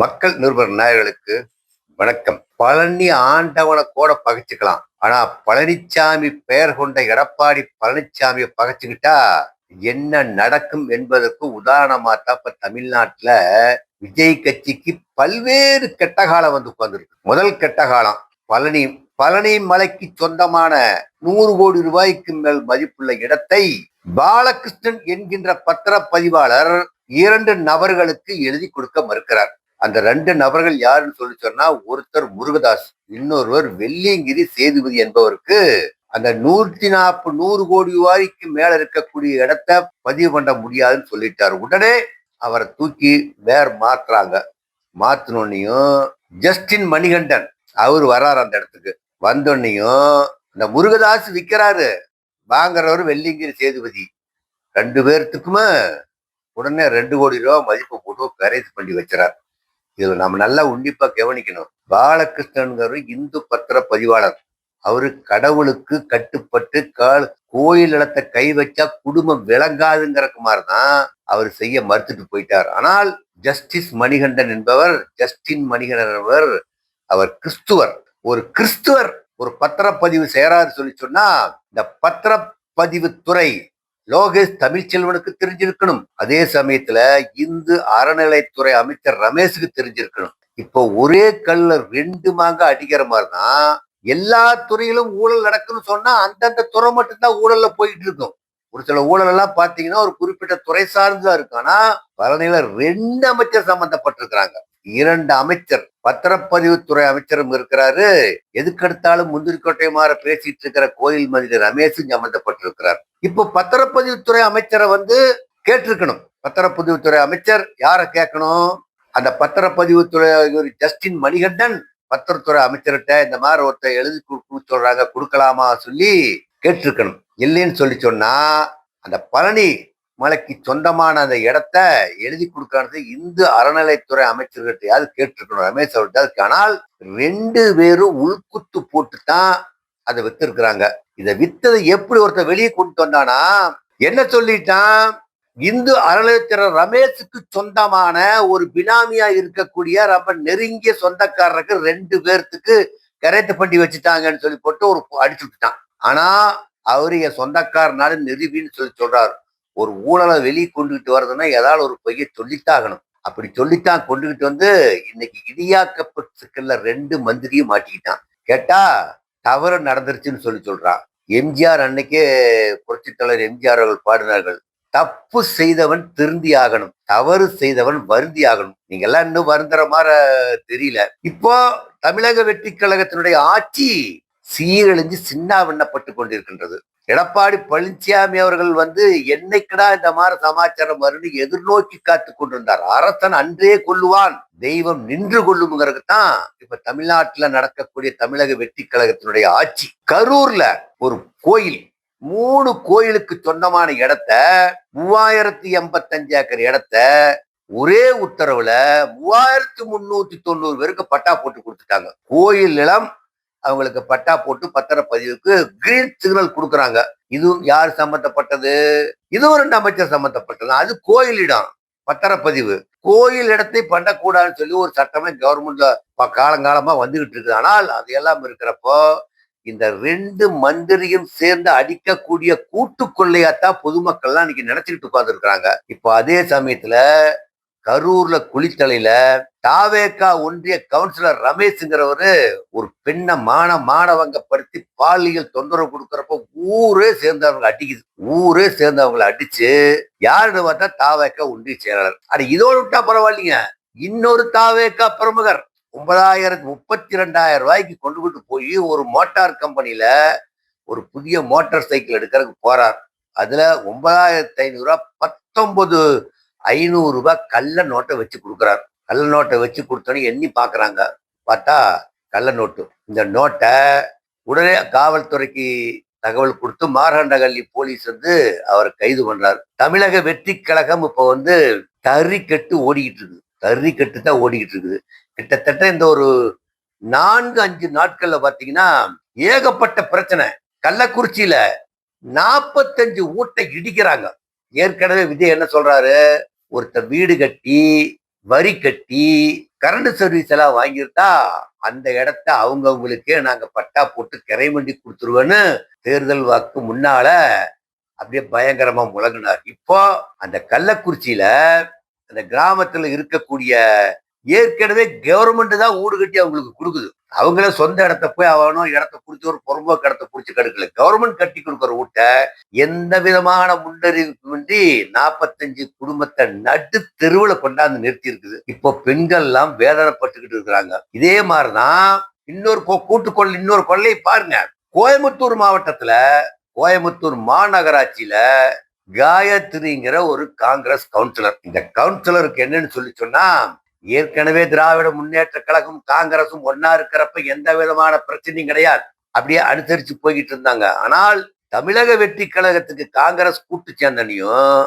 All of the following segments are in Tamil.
மக்கள் நிருபர் நாயர்களுக்கு வணக்கம். பழனி ஆண்டவனை கூட பகைச்சுக்கலாம், ஆனா பழனிசாமி பெயர் கொண்ட எடப்பாடி பழனிசாமியை பகைச்சுக்கிட்டா என்ன நடக்கும் என்பதற்கு உதாரணமா தான் இப்ப தமிழ்நாட்டுல விஜய் கட்சிக்கு பல்வேறு கெட்ட காலம் வந்து உட்கார்ந்துருக்கு. முதல் கெட்ட காலம் பழனி பழனி மலைக்கு சொந்தமான 100 கோடி ரூபாய்க்கு மேல் மதிப்புள்ள இடத்தை பாலகிருஷ்ணன் என்கின்ற பத்திரப்பதிவாளர் 2 நபர்களுக்கு எழுதி கொடுக்க மறுக்கிறார். அந்த 2 நபர்கள் யாருன்னு சொல்லி சொன்னா, ஒருத்தர் முருகதாஸ், இன்னொருவர் வெள்ளியங்கிரி சேதுபதி என்பவருக்கு அந்த 140 கோடி ரூபாய்க்கு மேல இருக்கக்கூடிய இடத்தை பதிவு பண்ண முடியாதுன்னு சொல்லிட்டாரு. உடனே அவரை தூக்கி வேற மாத்துறாங்க. மாத்தினோன்னையும் ஜஸ்டின் மணிகண்டன் அவர் வர்றாரு அந்த இடத்துக்கு. வந்தோன்னையும் இந்த முருகதாஸ் விற்கிறாரு, வாங்குறவர் வெள்ளியங்கிரி சேதுபதி. 2 பேர்த்துக்குமே உடனே 2 கோடி ரூபாய் மதிப்பு போட்டு கரைது பண்ணி வச்சுறாரு. இதுல நம்ம நல்லா உன்னிப்பா கவனிக்கணும். பாலகிருஷ்ணன் இந்து பத்திர பதிவாளர். அவரு கடவுளுக்கு கட்டுப்பட்டு கோயில் இடத்தை கை வச்சா குடும்பம் விளங்காதுங்கிறக்கு மாதிரிதான் அவர் செய்ய மறுத்துட்டு போயிட்டார். ஆனால் ஜஸ்டின் மணிகண்டன் என்பவர் அவர் கிறிஸ்துவர். ஒரு கிறிஸ்துவர் ஒரு பத்திரப்பதிவு செய்யறாரு சொல்லி சொன்னா, இந்த பத்திரப்பதிவு துறை லோகேஷ் தமிழ்ச்செல்வனுக்கு தெரிஞ்சிருக்கணும். அதே சமயத்துல இந்து அறநிலைத்துறை அமைச்சர் ரமேஷுக்கு தெரிஞ்சிருக்கணும். இப்போ ஒரே கல்ல 2 மாங்க அடிக்கிற மாதிரிதான் எல்லா துறையிலும் ஊழல் நடக்குன்னு சொன்னா அந்தந்த துறை மட்டும்தான் ஊழல்ல போயிட்டு இருக்கும். ஒரு சில ஊழல் எல்லாம் பாத்தீங்கன்னா ஒரு குறிப்பிட்ட துறை சார்ந்துதான் இருக்கும். ஆனா பழனியில 2 அமைச்சர் சம்பந்தப்பட்டிருக்கிறாங்க. 2 அமைச்சர், பத்திரப்பதிவுத்துறை அமைச்சரும் இருக்கிறாரு. எதுக்கெடுத்தாலும் முந்திரி கோட்டை மாற பேசிட்டு இருக்கிற கோயில் மந்திரி ரமேஷும் சம்பந்தப்பட்டிருக்கிறார். இப்போ பத்திரப்பதிவுத்துறை அமைச்சரை கேட்டிருக்கணும். பத்திரப்பதிவுத்துறை அமைச்சர் யாரை கேட்கணும்? அந்த பத்திரப்பதிவுத்துறை ஜஸ்டின் மணிகண்டன் பத்திரத்துறை அமைச்சர்கிட்ட இந்த மாதிரி ஒருத்தர் எழுதி சொல்றாங்க, கொடுக்கலாமா சொல்லி கேட்டிருக்கணும். இல்லைன்னு சொல்லி சொன்னா அந்த பழனி மலைக்கு சொந்தமான அந்த இடத்த எழுதி கொடுக்கறது இந்து அறநிலைத்துறை அமைச்சர்கிட்டையாவது கேட்டிருக்கணும், ரமேஷ் அவர்கிட்ட. ஆனால் 2 பேரும் உள்குத்து போட்டு தான் அதை வித்திருக்கிறாங்க. இதை வித்ததை எப்படி ஒருத்தர் வெளியே கொண்டு வந்தானா, என்ன சொல்லிட்டான்? இந்து அறநிலையத்துறை ரமேஷுக்கு சொந்தமான ஒரு பினாமியா இருக்கக்கூடிய ரொம்ப நெருங்கிய சொந்தக்காரருக்கு 2 பேர்த்துக்கு கரைத்து பண்ணி வச்சுட்டாங்கன்னு சொல்லி போட்டு ஒரு அடிச்சு விட்டுட்டான். ஆனா அவரு என் சொந்தக்காரனால நிறுவின்னு சொல்லி சொல்றாரு. ஒரு ஊழலை வெளியே கொண்டுகிட்டு வர்றதுன்னா ஏதாவது ஒரு பொய்யை சொல்லித்தாகணும். அப்படி சொல்லித்தான் கொண்டுகிட்டு இன்னைக்கு இடியாக்கப்பட்ட 2 மந்திரியும் மாட்டிக்கிட்டான். கேட்டா தவறு நடந்துருச்சுன்னு சொல்லி சொல்றான். எம்ஜிஆர் அன்னைக்கே புரட்சித் தலைவர் எம்ஜிஆர் அவர்கள் பாடினார்கள், தப்பு செய்தவன் திருந்தி ஆகணும், தவறு செய்தவன் வருந்தி ஆகணும். நீங்க எல்லாம் இன்னும் வருந்துற மாதிரி தெரியல. இப்போ தமிழக வெற்றி கழகத்தினுடைய ஆட்சி சீரழிஞ்சு சின்னாவண்ணப்பட்டு கொண்டிருக்கின்றது. எடப்பாடி பழனிசாமி அவர்கள் என்னைக்குடா இந்த மாதிரி சமாச்சாரம் வரும்னு எதிர்நோக்கி காத்து கொண்டிருந்தார். அரசன் அன்றே கொள்ளுவான், தெய்வம் நின்று கொள்ளுங்கிறது தான் இப்ப தமிழ்நாட்டுல நடக்கக்கூடிய தமிழக வெற்றி கழகத்தினுடைய ஆட்சி. கரூர்ல ஒரு கோயில், 3 கோயிலுக்கு சொந்தமான இடத்த 3085 ஏக்கர் இடத்த ஒரே உத்தரவுல 3390 பேருக்கு பட்டா போட்டு கொடுத்துட்டாங்க. கோயில் நிலம் அவங்களுக்கு பட்டா போட்டு பத்திரப்பதிவுக்கு கிரீன் சிக்னல் கொடுக்குறாங்க. இதுவும் யார் சம்பந்தப்பட்டது? இதுவும் 2 அமைச்சர் சம்பந்தப்பட்டது. அது கோயிலிடம் பத்திரப்பதிவு. கோயில் இடத்தை பண்ணக்கூடாதுன்னு சொல்லி ஒரு சட்டமே கவர்மெண்ட்ல காலங்காலமா வந்துகிட்டு இருக்குது. ஆனால் அது எல்லாம் இருக்கிறப்போ இந்த 2 மந்திரியும் சேர்ந்து அடிக்கக்கூடிய கூட்டு கொள்ளையாத்தான் பொதுமக்கள்லாம் இன்னைக்கு நினைச்சுக்கிட்டு உட்கார்ந்து இருக்கிறாங்க. இப்போ அதே சமயத்துல கரூர்ல குளித்தலையில தாவேகா ஒன்றிய கவுன்சிலர் ரமேஷ்ங்கிறவரு ஒரு பெண்ணை மானவங்கப்படுத்தி பாலியல் தொந்தரவு கொடுக்கறப்ப ஊரே சேர்ந்தவங்க அடிக்குது. ஊரே சேர்ந்தவங்களை அடிச்சு யாருன்னு பார்த்தா தாவேகா ஒன்றிய செயலாளர். அது இதோடு விட்டா பரவாயில்லைங்க, இன்னொரு தாவேகா பிரமுகர் 32,000 ரூபாய்க்கு கொண்டு போய் ஒரு மோட்டார் கம்பெனில ஒரு புதிய மோட்டார் சைக்கிள் எடுக்கிறதுக்கு போறார். அதுல 9,500 ரூபாய் 19,500 ரூபாய் கள்ள நோட்டை வச்சு கொடுக்குறாரு. கள்ள நோட்டை வச்சு கொடுத்தோன்னு எண்ணி பாக்குறாங்க. பார்த்தா கள்ள நோட்டு. இந்த நோட்டை உடனே காவல்துறைக்கு தகவல் கொடுத்து மார்கண்டகல்லி போலீஸ் அவரை கைது பண்றாரு. தமிழக வெற்றி கழகம் இப்போ தறி கட்டு ஓடிக்கிட்டு இருக்குது. தறி கட்டு தான் ஓடிக்கிட்டு இருக்குது. கிட்டத்தட்ட இந்த ஒரு 4-5 நாட்கள்ல பாத்தீங்கன்னா ஏகப்பட்ட பிரச்சனை. கள்ளக்குறிச்சியில 45 வீட்டை இடிக்கிறாங்க. ஏற்கனவே விஜய் என்ன சொல்றாரு, ஒருத்தர் வீடு கட்டி வரி கட்டி கரண்ட் சர்வீஸ் எல்லாம் வாங்கியிருந்தா அந்த இடத்த அவங்கவுங்களுக்கே நாங்க பட்டா போட்டு கிரை வண்டி கொடுத்துருவோன்னு தேர்தல் வாக்கு முன்னால அப்படியே பயங்கரமா முழங்கினார். இப்போ அந்த கள்ளக்குறிச்சியில அந்த கிராமத்துல இருக்கக்கூடிய ஏற்கனவே கவர்மெண்ட் தான் ஊடு கட்டி அவங்களுக்கு கொடுக்குது. அவங்களே சொந்த இடத்த போய் அவனும் இடத்த குடிச்சு ஒரு பொறும்போக்கு இடத்த குடிச்சு கெடுக்கல. கவர்மெண்ட் கட்டி கொடுக்குற வீட்டை எந்த விதமான முன்னறிவிப்புமின்றி 45 குடும்பத்தை நடு தெருவுல கொண்டாந்து நிறுத்தி இருக்குது. இப்போ பெண்கள் எல்லாம் வேதனைப்பட்டுக்கிட்டு இருக்கிறாங்க. இதே மாதிரிதான் இன்னொரு கொள்ளையை பாருங்க. கோயம்புத்தூர் மாவட்டத்துல கோயம்புத்தூர் மாநகராட்சியில காயத்ரிங்கிற ஒரு காங்கிரஸ் கவுன்சிலர். இந்த கவுன்சிலருக்கு என்னன்னு சொல்லி சொன்னா, ஏற்கனவே திராவிட முன்னேற்ற கழகம் காங்கிரசும் ஒன்னா இருக்கிறப்ப எந்த விதமான பிரச்சனையும் கிடையாது, அப்படியே அனுசரிச்சு போய்கிட்டு இருந்தாங்க. ஆனால் தமிழக வெற்றி கழகத்துக்கு காங்கிரஸ் கூட்டு சேர்ந்தனையும்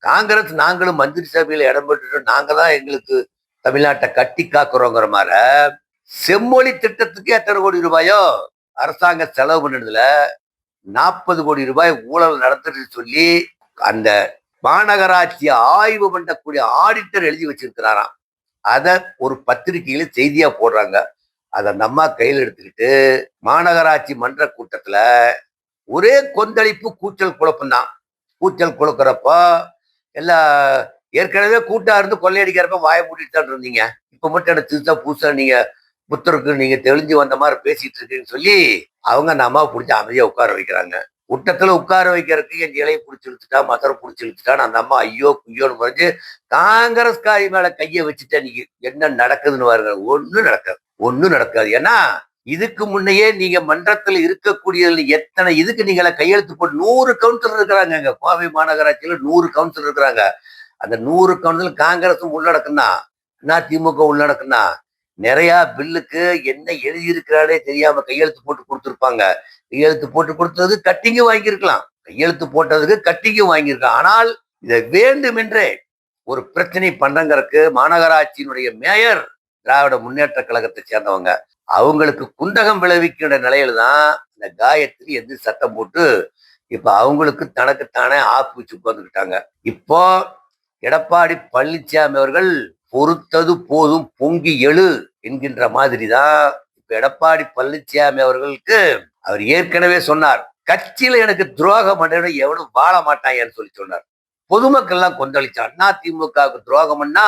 காங்கிரஸ் நாங்களும் மந்திரி சபையில இடம் பெற்றுட்டு நாங்க தான் எங்களுக்கு தமிழ்நாட்டை கட்டி காக்குறோங்கிற மாதிரி செம்மொழி திட்டத்துக்கு எத்தனை கோடி ரூபாயோ அரசாங்க செலவு பண்ணதுல 40 கோடி ரூபாய் ஊழல் நடந்துட்டு சொல்லி அந்த மாநகராட்சி ஆய்வு பண்ணக்கூடிய ஆடிட்டர் எழுதி வச்சிருக்கிறாராம். அத ஒரு பத்திரிகையில செய்தியா போடுறாங்க. அதை அந்த அம்மா கையில் எடுத்துக்கிட்டு மாநகராட்சி மன்ற கூட்டத்துல ஒரே கொந்தளிப்பு, கூச்சல் குழப்பம்தான். கூச்சல் குழக்கிறப்ப எல்லா ஏற்கனவே கூட்டா இருந்து கொள்ளையடிக்கிறப்ப வாய மூடிட்டு தான் இருந்தீங்க. இப்ப மட்டும் எனக்கு திருத்தா புதுசா நீங்க புத்தருக்கு நீங்க தெளிஞ்சு வந்த மாதிரி பேசிட்டு இருக்கீங்கன்னு சொல்லி அவங்க அந்த அம்மாவை பிடிச்சி அமைதியா உட்கார வைக்கிறாங்க. கூட்டத்துல உட்கார வைக்கிறதுக்கு என் இலையை பிடிச்சி இழுத்துட்டா, மசரை பிடிச்சி இழுத்துட்டான்னு அந்த அம்மா ஐயோ குய்யோன்னு பறிஞ்சு காங்கிரஸ்காரி மேல கையை வச்சுட்டா நீங்க என்ன நடக்குதுன்னு பாருங்க. ஒண்ணும் நடக்காது. ஏன்னா இதுக்கு முன்னையே நீங்க மன்றத்தில் இருக்கக்கூடிய எத்தனை இதுக்கு நீங்கள கையெழுத்து போட்டு 100 கவுன்சிலர் இருக்கிறாங்க. அங்க கோவை மாநகராட்சியில 100 கவுன்சிலர் இருக்கிறாங்க. அந்த 100 கவுன்சிலர் காங்கிரஸும் உள்ளடக்குனா, திமுக உள்ளடக்குனா நிறைய பில்லுக்கு என்ன எழுதியிருக்கிறானே தெரியாம கையெழுத்து போட்டு கொடுத்துருப்பாங்க. கையெழுத்து போட்டு கொடுத்தது கட்டிங்கு வாங்கியிருக்கலாம், கையெழுத்து போட்டதுக்கு கட்டிங்கு வாங்கியிருக்கலாம். ஆனால் இதை வேண்டுமென்றே ஒரு பிரச்சனை பண்றங்கிறதுக்கு மாநகராட்சியினுடைய மேயர் திராவிட முன்னேற்ற கழகத்தை சேர்ந்தவங்க. அவங்களுக்கு குந்தகம் விளைவிக்கின்ற நிலையில தான் இந்த காயத்ரி எந்த சட்டம் போட்டு இப்ப அவங்களுக்கு தனக்குத்தானே ஆப்பு வச்சு உட்கார்ந்துக்கிட்டாங்க. இப்போ எடப்பாடி பழனிசாமி அவர்கள் பொறுத்தது போதும் பொங்கி எழு என்கின்ற மாதிரி தான் இப்ப எடப்பாடி பழனிசாமி அவர்களுக்கு அவர் ஏற்கனவே சொன்னார், கட்சியில எனக்கு துரோகம் பண்ண எவனும் வாழ மாட்டாங்கன்னு சொல்லி சொன்னார். பொதுமக்கள் எல்லாம் கொந்தளிச்சான். திமுகவுக்கு துரோகம்னா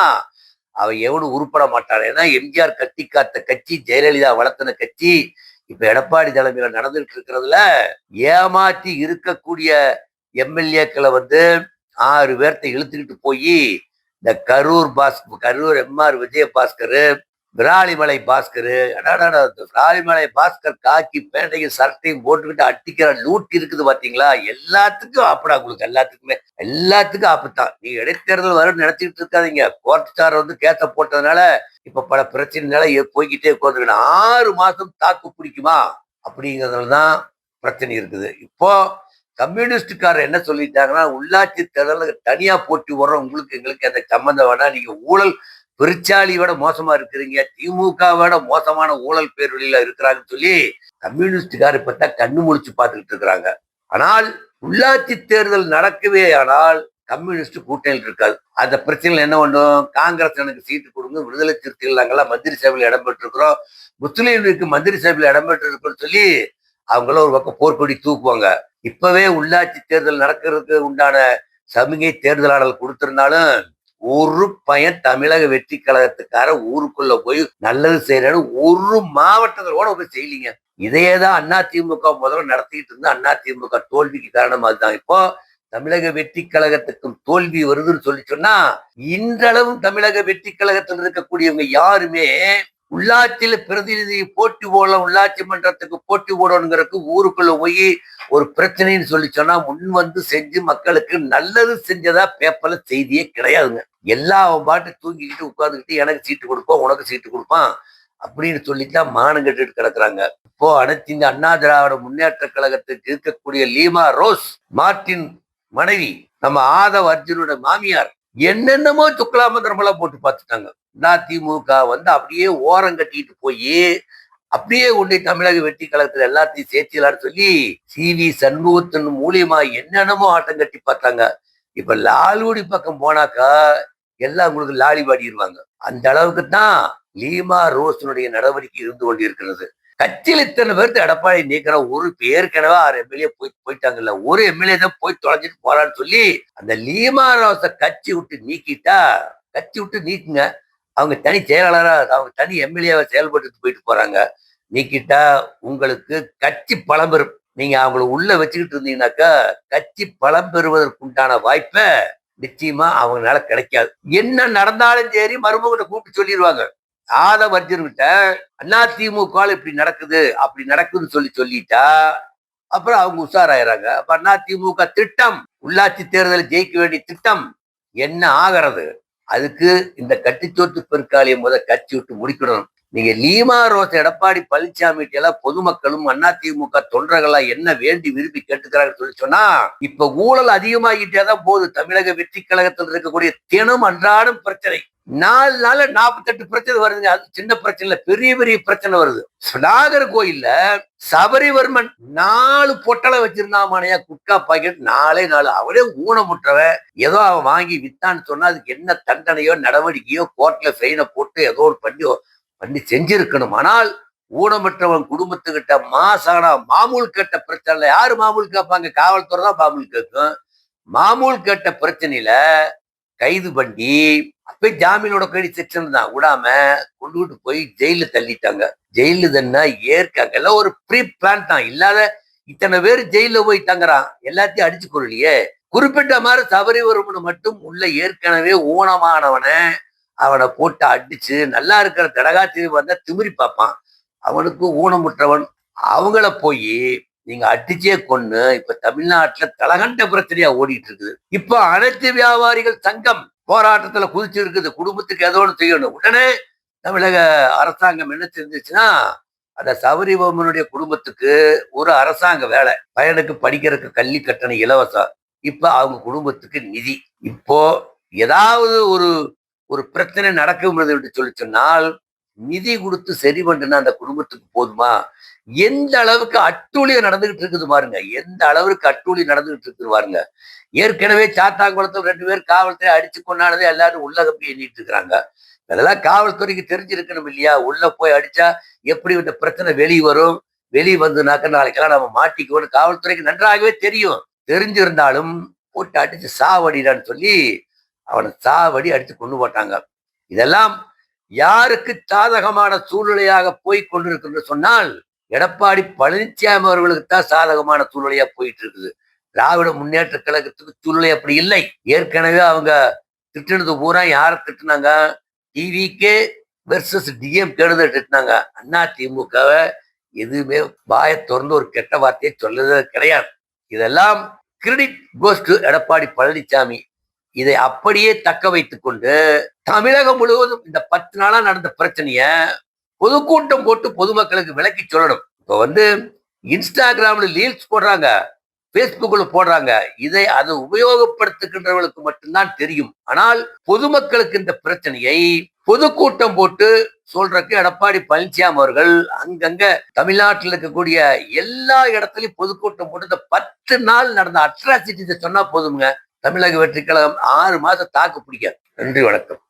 அவன் எவனும் உருப்பட மாட்டான். ஏன்னா எம்ஜிஆர் கட்டி காத்த கட்சி, ஜெயலலிதா வளர்த்தின கட்சி இப்ப எடப்பாடி தலைமையில நடந்துட்டு இருக்கிறதுல ஏமாற்றி இருக்கக்கூடிய எம்எல்ஏக்களை 6 பேர்த்தை இழுத்துக்கிட்டு போய் இந்த கரூர் எம்ஆர் விஜயபாஸ்கர், விராலிமலை பாஸ்கர், விராலிமலை பாஸ்கர் காக்கி பேண்டையும் சரட்டையும் போட்டுக்கிட்டு அட்டிக்கிற லூட்டி இருக்குது பாத்தீங்களா? எல்லாத்துக்கும் ஆப்படா உங்களுக்கு, எல்லாத்துக்கும் ஆப்புத்தான். நீங்க இடைத்தேர்தல் வரும் நினைச்சிட்டு இருக்காதீங்க. கோர்ட்காரர் கேச போட்டதுனால இப்ப பல பிரச்சனைனால போய்கிட்டே உட்காந்துக்கணும். 6 மாசம் தாக்கு பிடிக்குமா அப்படிங்கிறதுலதான் பிரச்சனை இருக்குது. இப்போ கம்யூனிஸ்டுக்காரர் என்ன சொல்லிட்டாங்கன்னா, உள்ளாட்சி தேர்தலுக்கு தனியா போட்டி வர்றோம், எங்களுக்கு அந்த சம்பந்தம் வேணா, நீங்க ஊழல் பெருச்சாலியோட மோசமா இருக்கிறீங்க, திமுகவோட மோசமான ஊழல் பேரொழியில இருக்கிறாங்கன்னு சொல்லி கம்யூனிஸ்டுக்காரர் இப்ப கண்ணு முழிச்சு பார்த்துக்கிட்டு இருக்கிறாங்க. ஆனால் உள்ளாட்சி தேர்தல் நடக்கவே ஆனால் கம்யூனிஸ்ட் கூட்டணியில் இருக்காது. அந்த பிரச்சனைகள் என்ன பண்ணும், காங்கிரஸ் எனக்கு சீட்டு கொடுங்க, விடுதலை சிறுத்தைகள் நாங்கெல்லாம் மந்திரி சபையில் இடம்பெற்றிருக்கிறோம், முஸ்லீம் லீக்கு மந்திரி சபையில் இடம்பெற்று இருக்கோம்னு சொல்லி அவங்கள ஒரு பக்கம் போர்க்கொடி தூக்குவாங்க. இப்பவே உள்ளாட்சி தேர்தல் நடக்கிறதுக்கு உண்டான சமிகை தேர்தலாளர் கொடுத்திருந்தாலும் ஒரு பையன் தமிழக வெற்றி கழகத்துக்கார ஊருக்குள்ள போய் நல்லது செய்யறன்னு ஒரு மாவட்டங்களோட போய் செய்யலீங்க. இதையேதான் அதிமுக முதல்ல நடத்திட்டு இருந்தா அதிமுக தோல்விக்கு காரணம் அதுதான். இப்போ தமிழக வெற்றி கழகத்துக்கும் தோல்வி வருதுன்னு சொல்லி சொன்னா, இன்றளவும் தமிழக வெற்றி கழகத்தில் இருக்கக்கூடியவங்க யாருமே உள்ளாட்சியில பிரதிநிதி போட்டி போடலாம், உள்ளாட்சி மன்றத்துக்கு போட்டி போடணுங்கிறதுக்கு ஊருக்குள்ள போய் ஒரு பிரச்சனைன்னு சொல்லி சொன்னா முன் செஞ்சு மக்களுக்கு நல்லது செஞ்சதா பேப்பர்ல செய்தியே கிடையாதுங்க. எல்லா பாட்டு தூங்கிக்கிட்டு உட்கார்ந்துக்கிட்டு எனக்கு சீட்டு கொடுப்போம், உனக்கு சீட்டு கொடுப்பான் அப்படின்னு சொல்லித்தான் மானம் கட்டுட்டு கிடக்குறாங்க. இப்போ அனைத்து இந்த அண்ணா திராவிட முன்னேற்ற கழகத்துக்கு இருக்கக்கூடிய லீமா ரோஸ் மார்டின் மனைவி, நம்ம ஆதவ் அர்ஜுனோட மாமியார் என்னென்னமோ துக்கலாமந்திரம் எல்லாம் போட்டு பார்த்துட்டாங்க. அதிமுக அப்படியே ஓரம் கட்டிட்டு போய் அப்படியே உன்னை தமிழக வெற்றி கழகத்துல எல்லாத்தையும் சேர்த்திலான்னு சொல்லி CV சண்முகத்தின் மூலியமா என்னென்னமோ ஆட்டம் கட்டி பார்த்தாங்க. இப்ப லால்குடி பக்கம் போனாக்கா எல்லாம் உங்களுக்கு லாலி பாடிடுவாங்க. அந்த அளவுக்கு தான் லீமா ரோஸினுடைய நடவடிக்கை இருந்து கொண்டிருக்கிறது. கட்சியில் இத்தனை பேருக்கு எடப்பாடி நீக்கிற ஒரு ஏற்கனவே 6 எம்எல்ஏ போயிட்டாங்கல்ல, ஒரு எம்எல்ஏ தான் போய் தொலைஞ்சிட்டு போறான்னு சொல்லி அந்த லீமா ரோஸை கட்சி விட்டு நீக்கிட்டா, கட்சி விட்டு நீக்குங்க, அவங்க தனி செயலாளரா அவங்க தனி எம்எல்ஏவை செயல்பட்டு போயிட்டு போறாங்க. நீக்கிட்டா உங்களுக்கு கட்சி பலம் பெறும். நீங்க அவங்கள உள்ள வச்சுக்கிட்டு இருந்தீங்கன்னாக்கா கட்சி பலம் பெறுவதற்குண்டான வாய்ப்பை நிச்சயமா அவங்களால கிடைக்காது. என்ன நடந்தாலும் சரி மருமகனை கூப்பிட்டு சொல்லிடுவாங்க. ஆதவர்ஜன்கிட்ட அதிமுக இப்படி நடக்குது அப்படி நடக்குதுன்னு சொல்லிட்டா அப்புறம் அவங்க உஷாராயிராங்க. அப்ப அதிமுக திட்டம், உள்ளாட்சி தேர்தலில் ஜெயிக்க வேண்டிய திட்டம் என்ன ஆகிறது? அதுக்கு இந்த கட்டிச்சோத்து பெருக்காளியை கட்சி விட்டு முடிக்கணும். நீங்க லீமா ரோஸ் எடப்பாடி பழனிசாமி எல்லாம் பொதுமக்களும் அதிமுக தொண்டர்களா என்ன வேண்டி விரும்பி கேட்டுக்கிறாங்க சொன்னா, இப்ப ஊழல் அதிகமாகிட்டேதான் போகுது. தமிழக வெற்றி கழகத்தில் இருக்கக்கூடிய தினம் அன்றாடம் பிரச்சனை, 4 நாள் 48 பிரச்சனை வருதுங்க. அது சின்ன பிரச்சனை இல்ல, பெரிய பெரிய பிரச்சனை வருது. நாகர்கோயில்ல சபரிவர்மன் 4 பொட்டலை வச்சிருந்தாமானையா குட்கா பாக்கெட், 4 அவனே ஊனமுற்றவன். ஏதோ அவன் வாங்கி வித்தான்னு சொன்னா அதுக்கு என்ன தண்டனையோ நடவடிக்கையோ கோர்ட்ல ஃபைனை போட்டு ஏதோ ஒரு பண்ணி செஞ்சிருக்கணும். ஆனால் ஊனமற்றவன் குடும்பத்துக்கிட்ட மாசானா மாமூல் கேட்ட பிரச்சனை. யாரு மாமூல் கேட்பாங்க? காவல்துறை தான் மாமூல் கேட்கும். மாமூல் கேட்ட பிரச்சனையில கைது பண்ணி அப்ப ஜாமீனோட கைடி செக்ஷன் தான் விடாம கொண்டுகிட்டு போய் ஜெயில தள்ளிட்டாங்க. ஜெயிலு தானே ஏற்காங்க எல்லாம் ஒரு ப்ரீ பிளான் தான். இல்லாத இத்தனை பேர் ஜெயில போய் தங்குறான், எல்லாத்தையும் அடிச்சு கொள்ளலையே. குறிப்பிட்ட மாதிரி சபரிவர்மனை மட்டும் உள்ள ஏற்கனவே ஊனமானவனை அவனை போட்டு அடிச்சு நல்லா இருக்கிற தடகாத்தி வந்தா திமிரி பார்ப்பான். அவனுக்கு ஊனமுற்றவன் அவங்கள போய் நீங்க அடிச்சே கொன்னு இப்ப தமிழ்நாட்டுல தலகண்ட பிரச்சனையா ஓடிட்டு இருக்குது. இப்ப அனைத்து வியாபாரிகள் சங்கம் போராட்டத்துல குதிச்சு இருக்குது. குடும்பத்துக்கு ஏதோ ஒன்று செய்யணும். உடனே தமிழக அரசாங்கம் என்ன செஞ்சிச்சுன்னா, அந்த சபரிவர்மனுடைய குடும்பத்துக்கு ஒரு அரசாங்க வேலை, பையனுக்கு படிக்கிறதுக்கு கல்வி கட்டணம் இலவசம். இப்ப அவங்க குடும்பத்துக்கு நிதி. இப்போ ஏதாவது ஒரு பிரச்சனை நடக்கும் என்று சொன்னால் நிதி கொடுத்து சரி பண்ணுனா அந்த குடும்பத்துக்கு போதுமா? எந்த அளவுக்கு அட்டூழியம் நடந்துகிட்டு இருக்குது பாருங்க, எந்த அளவுக்கு அட்டூழியம் நடந்துகிட்டு இருக்குது பாருங்க. ஏற்கனவே சாத்தாங்குளத்தில் 2 பேர் காவல்துறை அடிச்சு கொண்டானதே எல்லாரும் உள்ள கம்பி எண்ணிட்டு இருக்கிறாங்க. அதெல்லாம் காவல்துறைக்கு தெரிஞ்சிருக்கணும் இல்லையா? உள்ள போய் அடிச்சா எப்படி இந்த பிரச்சனை வெளியே வரும், வெளியே வந்துனாக்க நாளைக்கெல்லாம் நம்ம மாட்டிக்குவோம் காவல்துறைக்கு நன்றாகவே தெரியும். தெரிஞ்சிருந்தாலும் போட்டு அடிச்சு சாவடிடான்னு சொல்லி அவனை சாவடி அடிச்சு கொண்டு போட்டாங்க. இதெல்லாம் யாருக்கு சாதகமான சூழ்நிலையாக போய் கொண்டிருக்கு சொன்னால் எடப்பாடி பழனிசாமி அவர்களுக்கு தான் சாதகமான சூழ்நிலையா போயிட்டு இருக்குது. திராவிட முன்னேற்ற கழகத்துக்கு சூழ்நிலை அப்படி இல்லை. ஏற்கனவே அவங்க திட்டினது பூரா யாரை திட்டினாங்க? டிவிகே வெர்சஸ் டிஎம்கே திட்டினாங்க. அதிமுகவை எதுவுமே வாய திறந்து ஒரு கெட்ட வார்த்தையை சொல்லவே கிடையாது. இதெல்லாம் credit goes to Edappadi Palaniswami. இதை அப்படியே தக்க வைத்துக் கொண்டு தமிழகம் முழுவதும் இந்த 10 நாளா நடந்த பிரச்சனைய பொதுக்கூட்டம் போட்டு பொதுமக்களுக்கு விளக்கி சொல்லணும். இப்ப இன்ஸ்டாகிராம்ல ரீல்ஸ் போடுறாங்க, பேஸ்புக்ல போடுறாங்க. இதை அது உபயோகப்படுத்துகின்றவர்களுக்கு மட்டும்தான் தெரியும். ஆனால் பொதுமக்களுக்கு இந்த பிரச்சனையை பொதுக்கூட்டம் போட்டு சொல்றதுக்கு எடப்பாடி பழனிசாமி அவர்கள் அங்கங்க தமிழ்நாட்டில் இருக்கக்கூடிய எல்லா இடத்துலயும் பொதுக்கூட்டம் போட்டு இந்த 10 நாள் நடந்த அட்ராசிட்டிஸை சொன்னா போதுங்க. தமிழக வெற்றி கழகம் 6 மாசம் தாக்கு பிடிக்காது. நன்றி, வணக்கம்.